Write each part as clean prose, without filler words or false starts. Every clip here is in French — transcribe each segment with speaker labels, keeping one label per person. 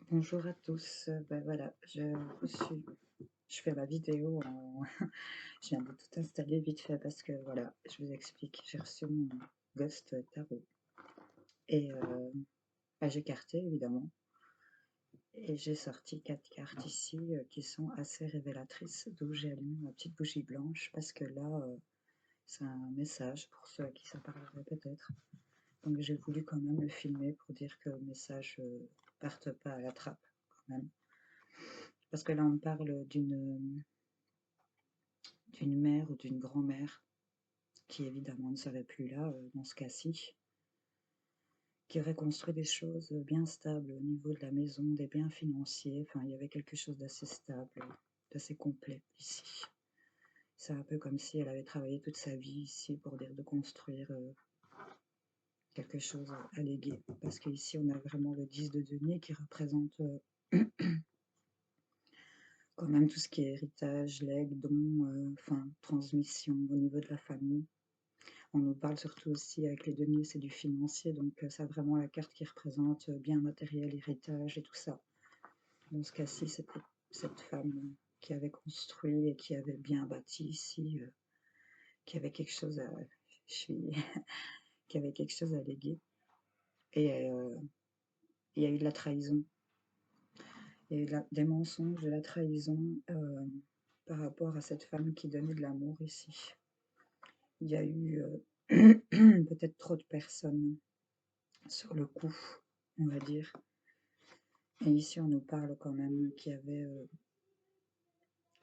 Speaker 1: Bonjour à tous. Ben voilà, je fais ma vidéo je viens de tout installer vite fait parce que voilà, je vous explique, j'ai reçu mon Ghost Tarot et j'ai carté évidemment et j'ai sorti 4 cartes ici qui sont assez révélatrices, d'où j'ai allumé ma petite bougie blanche parce que là, c'est un message pour ceux à qui ça parlerait peut-être. Donc j'ai voulu quand même le filmer pour dire que le message parte pas à la trappe quand même. Parce que là, on parle d'une mère ou d'une grand-mère qui évidemment ne serait plus là dans ce cas-ci, qui aurait construit des choses bien stables au niveau de la maison, des biens financiers. Enfin, il y avait quelque chose d'assez stable, d'assez complet ici. C'est un peu comme si elle avait travaillé toute sa vie ici pour dire de construire quelque chose à léguer. Parce qu'ici, on a vraiment le 10 de denier qui représente quand même tout ce qui est héritage, legs, dons, enfin, transmission au niveau de la famille. On nous parle surtout aussi avec les deniers, c'est du financier, donc c'est vraiment la carte qui représente bien matériel, héritage et tout ça. Dans ce cas-ci, c'était cette femme qui avait construit et qui avait bien bâti ici, qui avait quelque chose à, je suis, qui avait quelque chose à léguer. Et il y a eu de la trahison, il y a eu des mensonges, de la trahison par rapport à cette femme qui donnait de l'amour ici. Il y a eu peut-être trop de personnes sur le coup, on va dire. Et ici, on nous parle quand même qu'il y avait,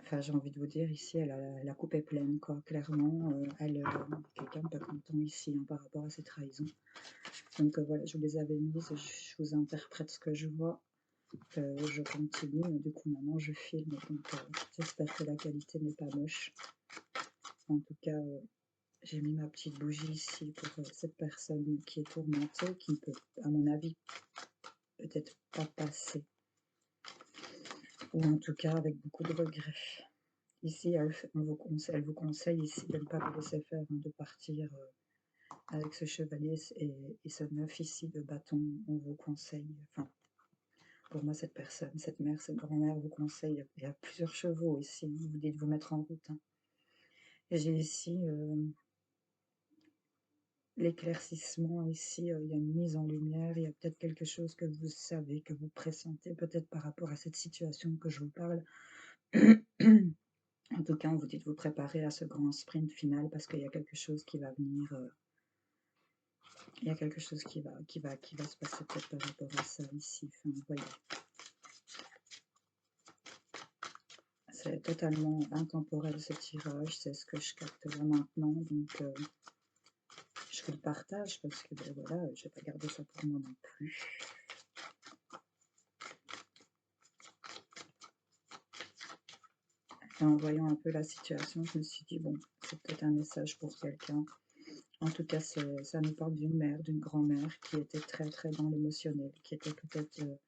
Speaker 1: enfin, j'ai envie de vous dire, ici, la coupe est pleine, quoi. Clairement, quelqu'un pas content ici hein, par rapport à ces trahisons. Donc voilà, je vous les avais mises, je vous interprète ce que je vois. Je continue, du coup maintenant je filme, donc j'espère que la qualité n'est pas moche. En tout cas, j'ai mis ma petite bougie ici pour cette personne qui est tourmentée, qui ne peut, à mon avis, peut-être pas passer, ou en tout cas avec beaucoup de regrets. Ici, elle vous conseille ici de ne pas vous laisser faire, hein, de partir avec ce chevalier et ce 9 ici de bâton. On vous conseille, enfin, pour moi, cette personne, cette mère, cette grand-mère vous conseille, il y a plusieurs chevaux ici, vous dites vous mettre en route. Hein. Et j'ai ici l'éclaircissement, ici, il y a une mise en lumière, il y a peut-être quelque chose que vous savez, que vous pressentez, peut-être par rapport à cette situation que je vous parle. En tout cas, on vous dit de vous préparer à ce grand sprint final parce qu'il y a quelque chose qui va venir. Il y a quelque chose qui va se passer peut-être par rapport à ça ici. Enfin, vous voyez. C'est totalement intemporel ce tirage, c'est ce que je capte là maintenant. Donc, je vous le partage parce que ben, voilà, je ne vais pas garder ça pour moi non plus. Et en voyant un peu la situation, je me suis dit, bon, c'est peut-être un message pour quelqu'un. En tout cas, ça nous parle d'une mère, d'une grand-mère qui était très très dans l'émotionnel, qui était peut-être, il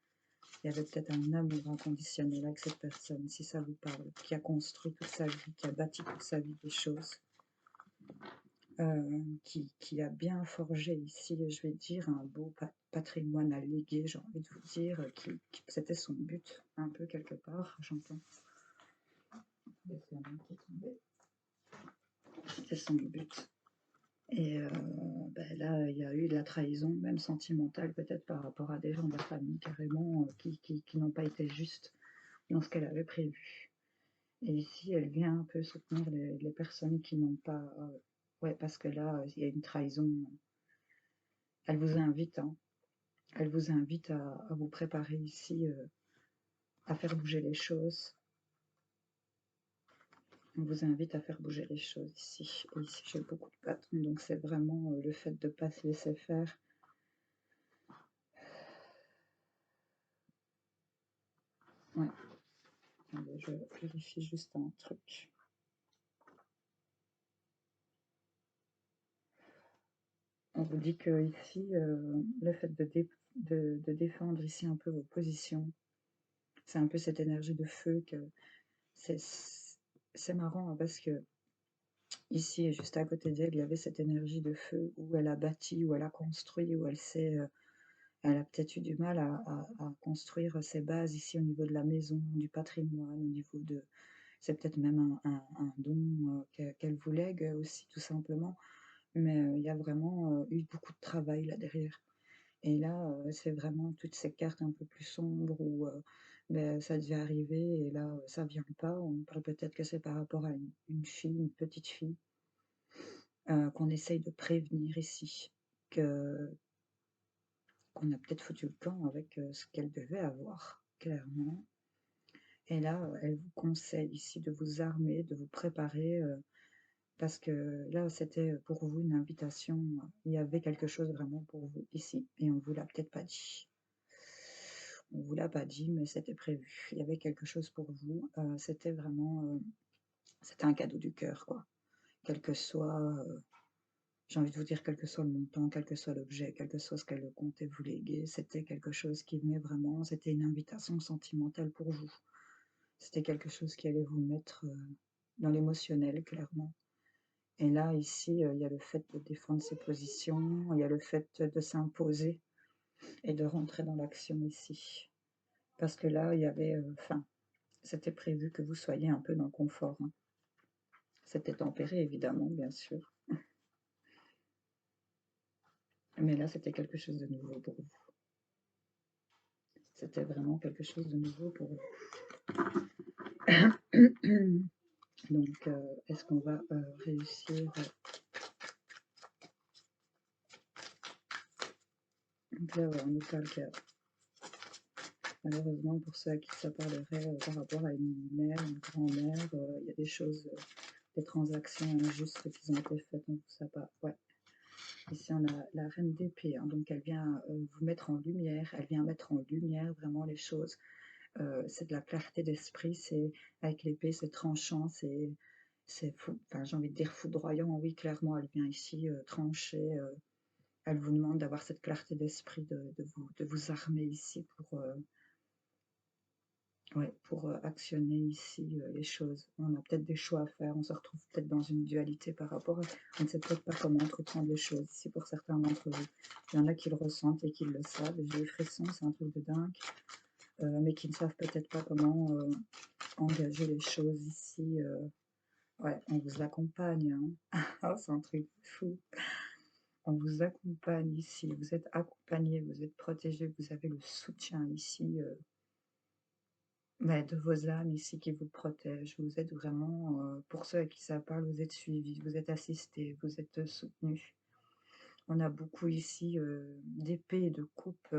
Speaker 1: y avait peut-être un amour inconditionnel avec cette personne, si ça vous parle, qui a construit toute sa vie, qui a bâti toute sa vie des choses, qui a bien forgé ici, je vais dire, un beau patrimoine à léguer, j'ai envie de vous dire, c'était son but, un peu quelque part, j'entends. C'était son but. Et ben là, il y a eu de la trahison, même sentimentale, peut-être par rapport à des gens de la famille, carrément, qui n'ont pas été justes dans ce qu'elle avait prévu. Et ici, elle vient un peu soutenir les personnes qui n'ont pas... ouais, parce que là, il y a une trahison. Elle vous invite, hein, elle vous invite à vous préparer ici, à faire bouger les choses. On vous invite à faire bouger les choses ici. Et ici, j'ai beaucoup de bâtons, donc c'est vraiment le fait de ne pas se laisser faire. Ouais. Attendez, je vérifie juste un truc. On vous dit que ici, le fait de défendre ici un peu vos positions, c'est un peu cette énergie de feu que c'est marrant hein, parce que ici, juste à côté d'elle, il y avait cette énergie de feu où elle a bâti, où elle a construit, où Elle a peut-être eu du mal à construire ses bases ici au niveau de la maison, du patrimoine, au niveau de c'est peut-être même un don, qu'elle vous lègue aussi tout simplement, mais il y a vraiment, eu beaucoup de travail là derrière. Et là, c'est vraiment toutes ces cartes un peu plus sombres où, ça devait arriver et là, ça vient pas. On parle peut-être que c'est par rapport à une fille, une petite fille, qu'on essaye de prévenir ici, que qu'on a peut-être foutu le camp avec, ce qu'elle devait avoir, clairement. Et là, elle vous conseille ici de vous armer, de vous préparer, parce que là, c'était, pour vous une invitation, il y avait quelque chose vraiment pour vous ici et on vous l'a peut-être pas dit. On vous l'a pas dit, mais c'était prévu. Il y avait quelque chose pour vous, c'était vraiment, c'était un cadeau du cœur, quoi. Quel que soit, j'ai envie de vous dire, quel que soit le montant, quel que soit l'objet, quel que soit ce qu'elle comptait vous léguer, c'était quelque chose qui venait vraiment, c'était une invitation sentimentale pour vous. C'était quelque chose qui allait vous mettre, dans l'émotionnel, clairement. Et là, ici, il y a le fait de défendre ses positions, il y a le fait de s'imposer et de rentrer dans l'action ici. Parce que là, il y avait, enfin, c'était prévu que vous soyez un peu dans le confort, hein. C'était tempéré évidemment, bien sûr, mais là, c'était quelque chose de nouveau pour vous. C'était vraiment quelque chose de nouveau pour vous. Donc, est-ce qu'on va, réussir, donc là, ouais, on nous parle que malheureusement pour ceux à qui ça parlerait, par rapport à une mère, une grand-mère, il y a des choses, des transactions injustes qui ont été faites, donc ça part ouais. Ici, on a la reine d'épée, hein, donc elle vient, vous mettre en lumière, elle vient mettre en lumière vraiment les choses. C'est de la clarté d'esprit, c'est avec l'épée, c'est tranchant, c'est fou enfin, j'ai envie de dire foudroyant, oui, clairement, elle vient ici, trancher, elle vous demande d'avoir cette clarté d'esprit, de vous armer ici pour, ouais, pour, actionner ici, les choses. On a peut-être des choix à faire, on se retrouve peut-être dans une dualité par rapport à on ne sait peut-être pas comment entreprendre les choses ici pour certains d'entre vous. Il y en a qui le ressentent et qui le savent, j'ai des frissons, c'est un truc de dingue, mais qui ne savent peut-être pas comment, engager les choses ici, ouais, on vous accompagne, hein. Ah, c'est un truc de fou. On vous accompagne ici, vous êtes accompagnés, vous êtes protégés, vous avez le soutien ici, de vos âmes ici qui vous protègent. Vous êtes vraiment, pour ceux à qui ça parle, vous êtes suivis, vous êtes assistés, vous êtes, soutenus. On a beaucoup ici, d'épées et de coupes,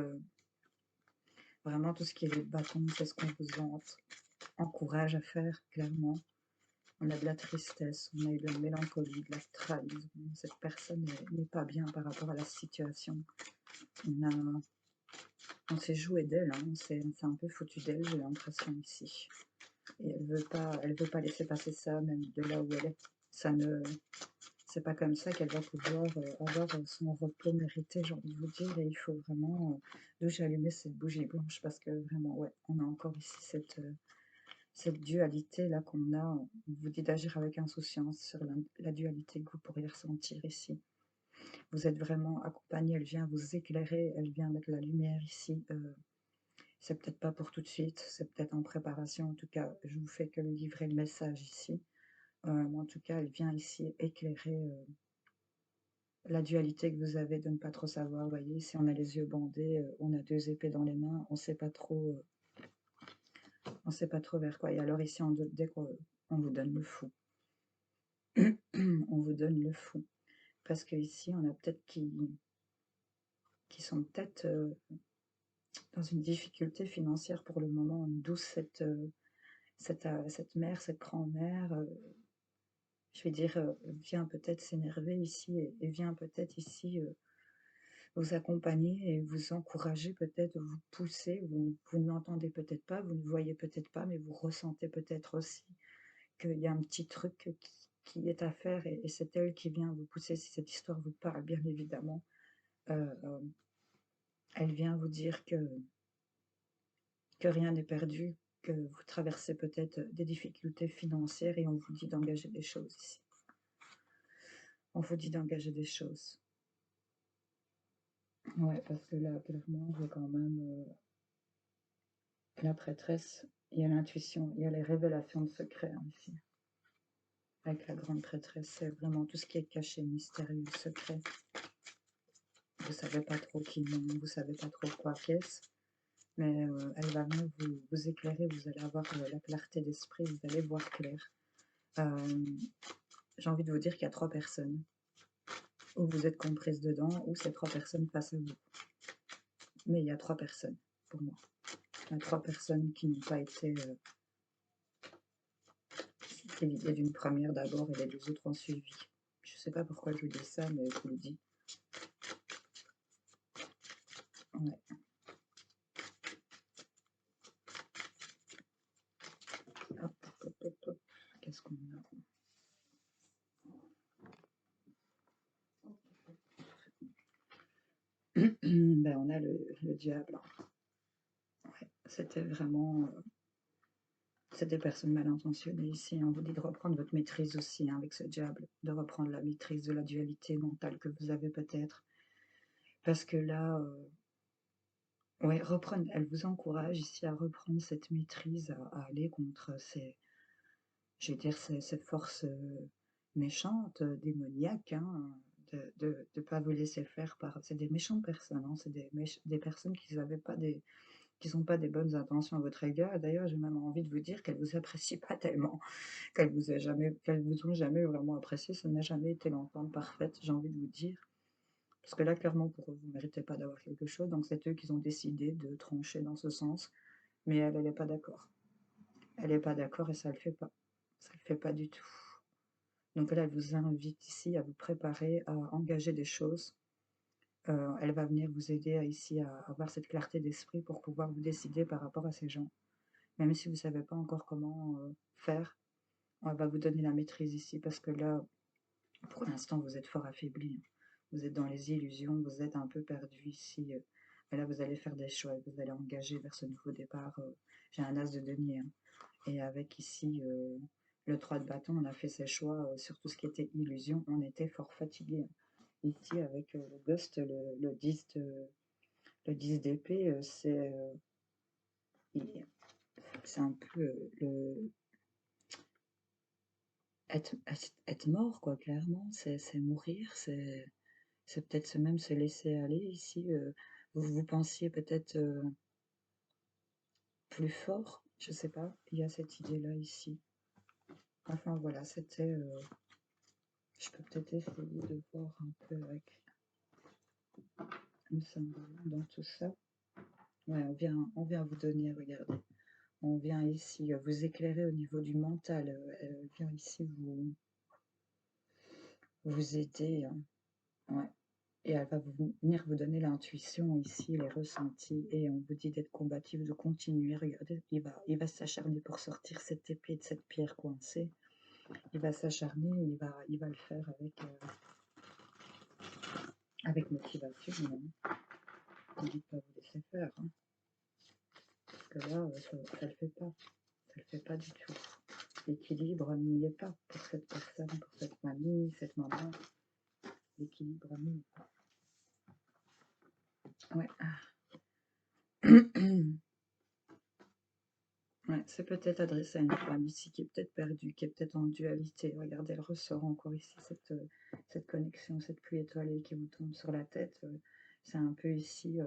Speaker 1: vraiment tout ce qui est les bâtons, c'est ce qu'on vous encourage à faire, clairement. On a de la tristesse, on a eu de la mélancolie, de la trahison. Cette personne n'est pas bien par rapport à la situation. On a on s'est joué d'elle, hein, on s'est un peu foutu d'elle, j'ai l'impression ici. Et elle veut pas laisser passer ça, même de là où elle est. Ça ne c'est pas comme ça qu'elle va pouvoir, avoir, son repos mérité, j'ai envie de vous dire et il faut vraiment, d'où j'ai allumé cette bougie blanche parce que vraiment, ouais, on a encore ici cette dualité-là qu'on a. On vous dit d'agir avec insouciance sur la dualité que vous pourriez ressentir ici. Vous êtes vraiment accompagné, elle vient vous éclairer, elle vient mettre la lumière ici, c'est peut-être pas pour tout de suite, c'est peut-être en préparation. En tout cas, je vous fais que livrer le message ici. Mais en tout cas, elle vient ici éclairer, la dualité que vous avez de ne pas trop savoir. Vous voyez, si on a les yeux bandés, on a 2 épées dans les mains, on sait pas trop vers quoi et alors ici, dès qu'on on vous donne le fou. On vous donne le fou. Parce qu'ici, on a peut-être qui sont peut-être, dans une difficulté financière pour le moment, d'où cette mère, cette grand-mère, je vais dire, vient peut-être s'énerver ici et vient peut-être ici, vous accompagner et vous encourager peut-être, vous pousser. Vous ne l'entendez peut-être pas, vous ne voyez peut-être pas, mais vous ressentez peut-être aussi qu'il y a un petit truc qui est à faire et c'est elle qui vient vous pousser si cette histoire vous parle, bien évidemment. Hem, Elle vient vous dire que rien n'est perdu, que vous traversez peut-être, des difficultés financières et on vous dit d'engager des choses ici. On vous dit d'engager des choses. Ouais, parce que là, clairement, j'ai quand même la prêtresse, il y a l'intuition, il y a les révélations de secrets hein, ici. Avec la grande prêtresse, c'est vraiment tout ce qui est caché, mystérieux, secret. Vous savez pas trop qui ment, vous savez pas trop quoi qu'est-ce, mais elle va venir vous éclairer, vous allez avoir la clarté d'esprit, vous allez voir clair. Euh, j'ai envie de vous dire qu'il y a trois personnes, où vous êtes comprises dedans, ou c'est trois personnes face à vous. Mais il y a trois personnes, pour moi. Il y a trois personnes qui n'ont pas été... l'idée d'une première d'abord et les deux autres ont suivi. Je sais pas pourquoi je vous dis ça, mais je vous le dis. Ouais. Hop, hop, hop, hop. Qu'est-ce qu'on a? Ben, on a le diable. Ouais. C'était vraiment... c'est des personnes mal intentionnées ici. On vous dit de reprendre votre maîtrise aussi hein, avec ce diable, de reprendre la maîtrise de la dualité mentale que vous avez peut-être. Parce que là, ouais, reprendre, elle vous encourage ici à reprendre cette maîtrise, à aller contre ces, je vais dire, ces forces méchantes, démoniaques, hein, de ne pas vous laisser faire par... C'est des méchantes personnes, hein, c'est des personnes qui n'avaient pas qui n'ont pas des bonnes intentions à votre égard. D'ailleurs, j'ai même envie de vous dire qu'elles vous apprécient pas tellement, qu'elles vous ont jamais vraiment apprécié. Ça n'a jamais été l'entente parfaite, j'ai envie de vous dire. Parce que là, clairement, pour eux, vous ne méritez pas d'avoir quelque chose. Donc, c'est eux qui ont décidé de trancher dans ce sens. Mais elle, elle n'est pas d'accord. Elle n'est pas d'accord et ça ne le fait pas. Ça ne le fait pas du tout. Donc là, elle vous invite ici à vous préparer à engager des choses. Elle va venir vous aider ici à avoir cette clarté d'esprit pour pouvoir vous décider par rapport à ces gens. Même si vous ne savez pas encore comment faire, on va vous donner la maîtrise ici parce que là, pour l'instant, vous êtes fort affaibli. Vous êtes dans les illusions, vous êtes un peu perdu ici. Et là, vous allez faire des choix, vous allez engager vers ce nouveau départ. J'ai un as de denier. Hein. Et avec ici le 3 de bâton, on a fait ses choix sur tout ce qui était illusion. On était fort fatigué. Ici, avec le ghost, le 10 le 10 d'épée, c'est un peu être mort, quoi, clairement. C'est mourir, c'est peut-être même se laisser aller ici. Vous pensiez peut-être plus fort, je sais pas. Il y a cette idée-là ici. Enfin voilà, c'était. Je peux peut-être essayer de voir un peu avec le symbole dans tout ça. Ouais, on vient vous donner, regardez. On vient ici vous éclairer au niveau du mental. Elle vient ici vous aider. Hein. Ouais. Et elle va venir vous donner l'intuition ici, les ressentis, et on vous dit d'être combatif, de continuer. Regardez, il va s'acharner pour sortir cette épée de cette pierre coincée. Il va s'acharner, il va le faire avec motivation. Hein. Ne dites pas vous laisser faire. Hein. Parce que là, ça ne le fait pas. Ça le fait pas du tout. L'équilibre n'y est pas pour cette personne, pour cette famille, cette maman. L'équilibre n'y est pas. Ouais. Ouais, c'est peut-être adressé à une femme ici qui est peut-être perdue, qui est peut-être en dualité. Regardez, elle ressort encore ici cette connexion, cette pluie étoilée qui vous tombe sur la tête. C'est un peu ici,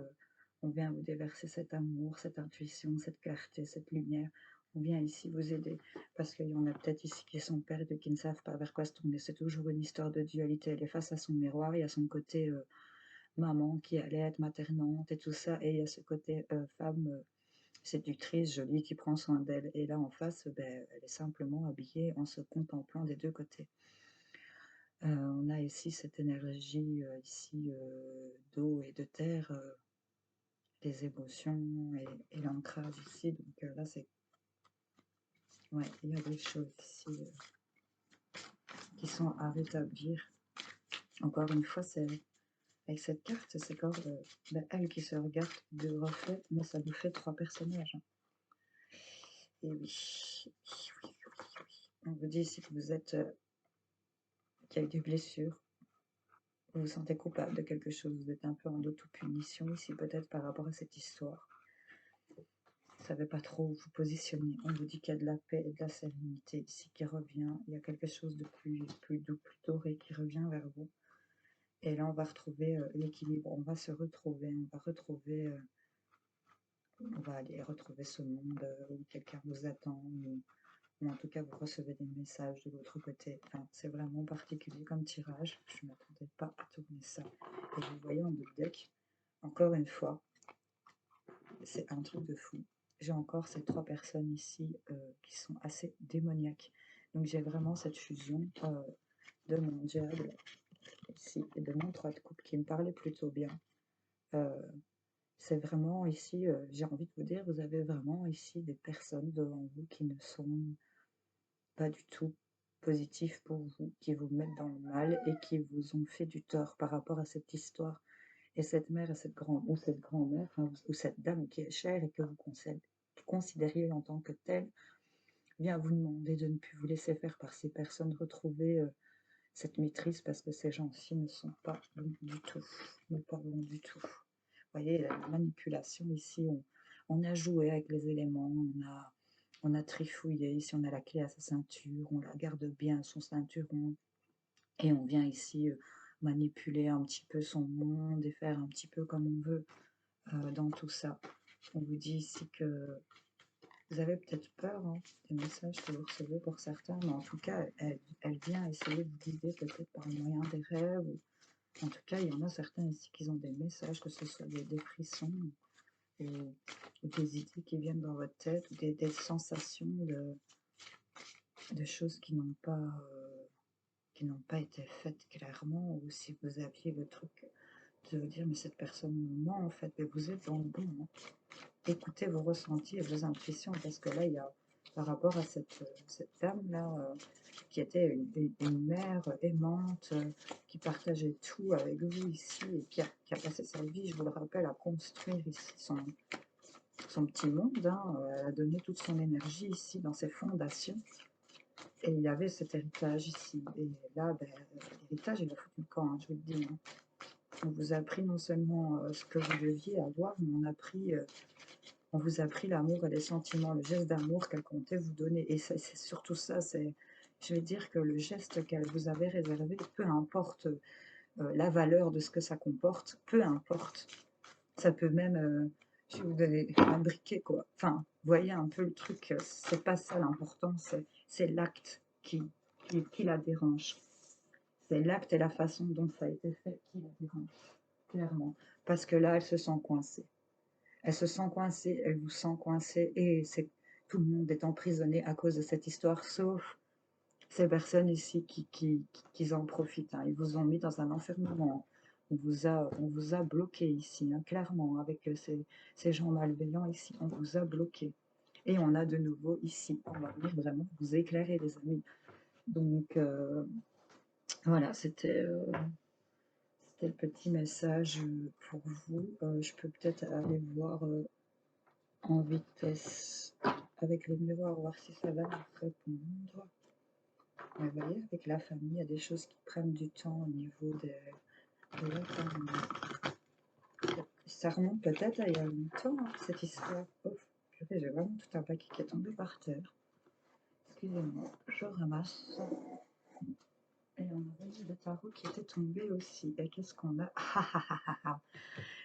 Speaker 1: on vient vous déverser cet amour, cette intuition, cette clarté, cette lumière. On vient ici vous aider parce qu'il y en a peut-être ici qui sont perdus, qui ne savent pas vers quoi se tourner. C'est toujours une histoire de dualité. Elle est face à son miroir, il y a son côté maman qui allait être maternante et tout ça, et il y a ce côté femme séductrice, jolie, qui prend soin d'elle. Et là, en face, ben, elle est simplement habillée en se contemplant des deux côtés. On a ici cette énergie ici d'eau et de terre, des émotions et l'ancrage ici. Donc là, c'est... Ouais, il y a des choses ici qui sont à rétablir. Encore une fois, c'est avec cette carte, c'est comme ben, elle qui se regarde de reflet, mais ça nous fait trois personnages. Hein. Et oui, on vous dit ici que vous êtes... qu'il y a eu des blessures, Vous vous sentez coupable de quelque chose, vous êtes un peu en auto-punition ici, peut-être par rapport à cette histoire. Vous ne savez pas trop où vous positionner. On vous dit qu'il y a de la paix et de la sérénité ici qui revient. Il y a quelque chose de plus doux, plus doré qui revient vers vous. Et là, on va retrouver l'équilibre, on va se retrouver, on va aller retrouver ce monde où quelqu'un vous attend, ou en tout cas vous recevez des messages de l'autre côté. Enfin, c'est vraiment particulier comme tirage, je ne m'attendais pas à tourner ça. Et vous voyez en deux deck, encore une fois, c'est un truc de fou. J'ai encore ces trois personnes ici qui sont assez démoniaques. Donc j'ai vraiment cette fusion de mon diable ici et de mon 3 de coupe qui me parlait plutôt bien. Euh, c'est vraiment ici, j'ai envie de vous dire, vous avez vraiment ici des personnes devant vous qui ne sont pas du tout positifs pour vous, qui vous mettent dans le mal et qui vous ont fait du tort par rapport à cette histoire. Et cette mère et cette grand-mère, enfin, ou cette dame qui est chère et que vous considériez en tant que telle, vient vous demander de ne plus vous laisser faire par ces personnes, retrouver cette maîtrise parce que ces gens-ci ne sont pas bons du tout, ne pas bons du tout. Vous voyez, la manipulation ici, on a joué avec les éléments, on a trifouillé, ici on a la clé à sa ceinture, on la garde bien à son ceinturon, et on vient ici manipuler un petit peu son monde et faire un petit peu comme on veut dans tout ça. On vous dit ici que vous avez peut-être peur des messages que vous recevez pour certains, mais en tout cas, elle vient essayer de vous guider peut-être par le moyen des rêves. En tout cas, il y en a certains ici qui ont des messages, que ce soit des frissons ou des idées qui viennent dans votre tête, ou des sensations de choses qui n'ont pas été faites clairement, ou si vous aviez le truc de vous dire, mais cette personne me ment en fait, mais vous êtes dans le bon. Écoutez vos ressentis et vos intuitions, parce que là, il y a, par rapport à cette dame-là, qui était une mère aimante, qui partageait tout avec vous ici, et qui a passé sa vie, je vous le rappelle, à construire ici son petit monde, elle a donné toute son énergie ici dans ses fondations, et il y avait cet héritage ici, et là, ben, l'héritage, il a foutu le camp, je vous le dis. On vous a appris non seulement ce que vous deviez avoir, mais on vous a pris l'amour et les sentiments, le geste d'amour qu'elle comptait vous donner. Et c'est surtout ça, je vais dire que le geste qu'elle vous avait réservé, peu importe la valeur de ce que ça comporte, peu importe. Ça peut même, je vais vous donner un briquet, quoi. Enfin, vous voyez un peu le truc, c'est pas ça l'important, c'est l'acte qui la dérange. C'est l'acte et la façon dont ça a été fait qui la dérange, clairement. Parce que là, elle se sent coincée. Elle se sent coincée, elle vous sent coincée, et tout le monde est emprisonné à cause de cette histoire, sauf ces personnes ici qui en profitent. Ils vous ont mis dans un enfermement. On vous a bloqué ici, clairement, avec ces gens malveillants ici. On vous a bloqué. Et on a de nouveau ici. On va venir vraiment vous éclairer, les amis. Donc, voilà, c'était le petit message pour vous. Je peux peut-être aller voir en vitesse avec le miroir, voir si ça va nous répondre. Vous voyez, avec la famille, il y a des choses qui prennent du temps au niveau de la famille. Ça remonte peut-être à il y a longtemps, cette histoire. Oh, purée, j'ai vraiment tout un paquet qui est tombé par terre. Excusez-moi, je ramasse. Et on avait le tarot qui était tombé aussi. Et qu'est-ce qu'on a?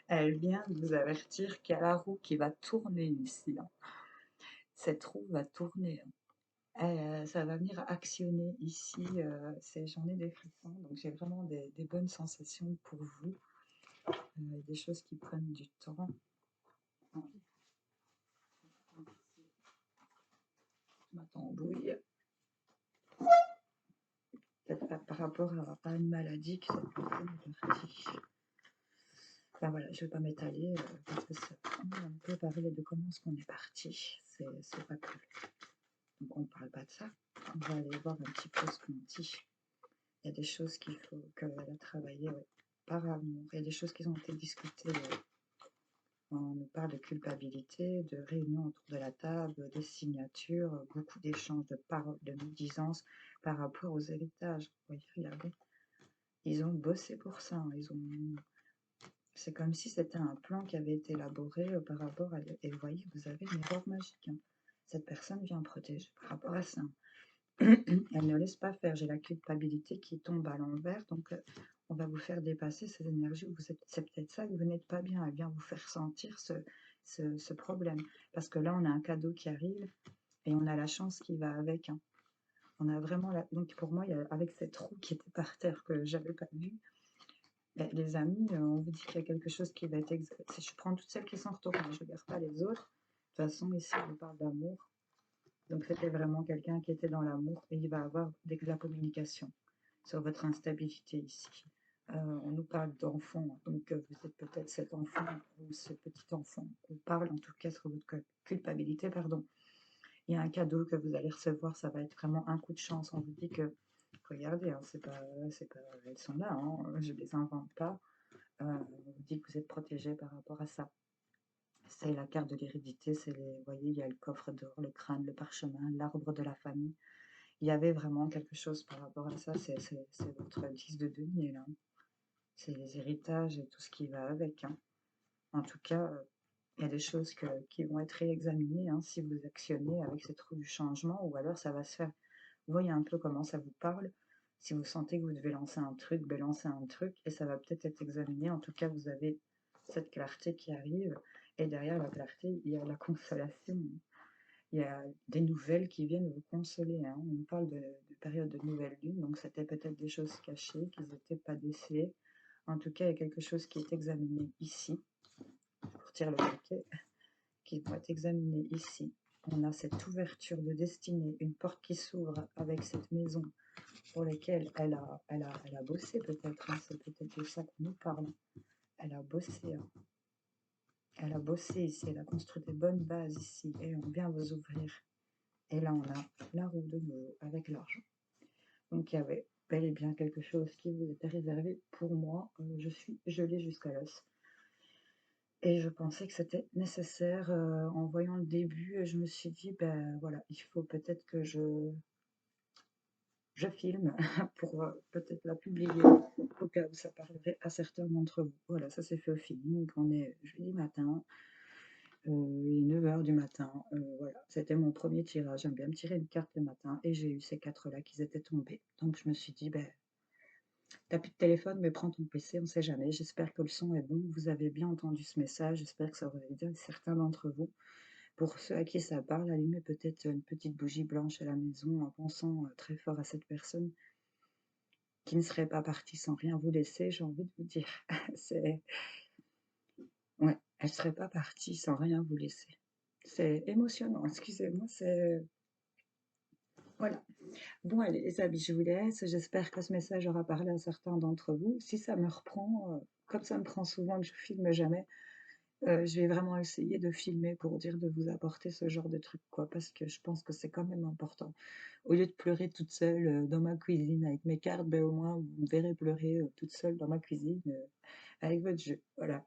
Speaker 1: Elle vient de vous avertir qu'il y a la roue qui va tourner ici. Cette roue va tourner. Ça va venir actionner ici. J'en ai des frissons, donc j'ai vraiment des bonnes sensations pour vous. Des choses qui prennent du temps. Ma tambouille. Peut-être par rapport à une maladie qui cette personne est partie. Enfin voilà, je ne vais pas m'étaler parce que ça prend un peu parler de comment est-ce qu'on est parti. C'est pas cool. Donc on ne parle pas de ça. On va aller voir un petit peu ce qu'on dit. Il y a des choses qu'il faut qu'elle a travaillé par amour. Il y a des choses qui ont été discutées. On nous parle de culpabilité, de réunions autour de la table, de signatures, beaucoup d'échanges de paroles, de médisances par rapport aux héritages. Vous voyez, regardez. Ils ont bossé pour ça, hein, ils ont c'est comme si c'était un plan qui avait été élaboré, par rapport à et vous voyez, vous avez une erreur magique, hein. Cette personne vient protéger par rapport à ça. Elle ne laisse pas faire. J'ai la culpabilité qui tombe à l'envers, donc on va vous faire dépasser ces énergies où vous êtes c'est peut-être ça que vous n'êtes pas bien. Elle vient vous faire sentir ce problème. Parce que là, on a un cadeau qui arrive et on a la chance qui va avec, hein. On a vraiment la donc pour moi, il y a avec cette roue qui était par terre que j'avais pas vue, beh, les amis, on vous dit qu'il y a quelque chose qui va être si je prends toutes celles qui sont retournées, je ne regarde pas les autres. De toute façon, ici, on parle d'amour. Donc c'était vraiment quelqu'un qui était dans l'amour et il va avoir de la communication sur votre instabilité ici. On nous parle d'enfant, donc vous êtes peut-être cet enfant ou ce petit enfant. On parle en tout cas sur votre culpabilité, pardon. Il y a un cadeau que vous allez recevoir, ça va être vraiment un coup de chance. On vous dit que, regardez, hein, c'est pas, elles sont là, hein, je les invente pas. On vous dit que vous êtes protégé par rapport à ça. C'est la carte de l'hérédité, c'est les, vous voyez, il y a le coffre d'or, le crâne, le parchemin, l'arbre de la famille. Il y avait vraiment quelque chose par rapport à ça, c'est votre 10 de denier là. C'est les héritages et tout ce qui va avec, hein. En tout cas, il y a des choses qui vont être réexaminées, hein, si vous actionnez avec cette roue du changement, ou alors ça va se faire. Vous voyez un peu comment ça vous parle. Si vous sentez que vous devez lancer un truc, ben lancez un truc et ça va peut-être être examiné. En tout cas, vous avez cette clarté qui arrive et derrière la clarté, il y a la consolation. Il y a des nouvelles qui viennent vous consoler, hein. On nous parle de période de nouvelle lune, donc c'était peut-être des choses cachées qui n'étaient pas décelées. En tout cas, il y a quelque chose qui est examiné ici, pour tirer le paquet, qui vont être examinées ici. On a cette ouverture de destinée, une porte qui s'ouvre avec cette maison pour laquelle elle a bossé peut-être, hein, c'est peut-être de ça qu'on nous parle. Elle a bossé, hein. Elle a bossé ici, elle a construit des bonnes bases ici, et on vient vous ouvrir. Et là, on a la roue de nouveau avec l'argent. Donc, il y avait bel et bien quelque chose qui vous était réservé pour moi. Je suis gelée jusqu'à l'os. Et je pensais que c'était nécessaire en voyant le début. Et je me suis dit, ben voilà, il faut peut-être que je filme pour peut-être la publier au cas où ça parlerait à certains d'entre vous. Voilà, ça s'est fait au feeling. On est jeudi matin. Il est 9 h du matin, voilà. C'était mon premier tirage. J'aime bien me tirer une carte le matin et j'ai eu ces 4 là qui étaient tombés. Donc je me suis dit: «Beh, tu plus de téléphone, mais prends ton PC, on sait jamais. J'espère que le son est bon, vous avez bien entendu ce message, j'espère que ça aura aidé certains d'entre vous. Pour ceux à qui ça parle, allumez peut-être une petite bougie blanche à la maison en pensant, très fort à cette personne qui ne serait pas partie sans rien vous laisser, j'ai envie de vous dire. C'est Ouais, elle serait pas partie sans rien vous laisser. C'est émotionnant, excusez-moi, c'est voilà. Bon allez les amis, je vous laisse. J'espère que ce message aura parlé à certains d'entre vous. Si ça me reprend, comme ça me prend souvent que je filme jamais, je vais vraiment essayer de filmer pour dire de vous apporter ce genre de truc, quoi, parce que je pense que c'est quand même important. Au lieu de pleurer toute seule, dans ma cuisine avec mes cartes, ben, au moins vous me verrez pleurer, toute seule dans ma cuisine, avec votre jeu. Voilà.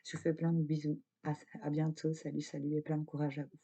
Speaker 1: Je vous fais plein de bisous. À bientôt. Salut, salut et plein de courage à vous.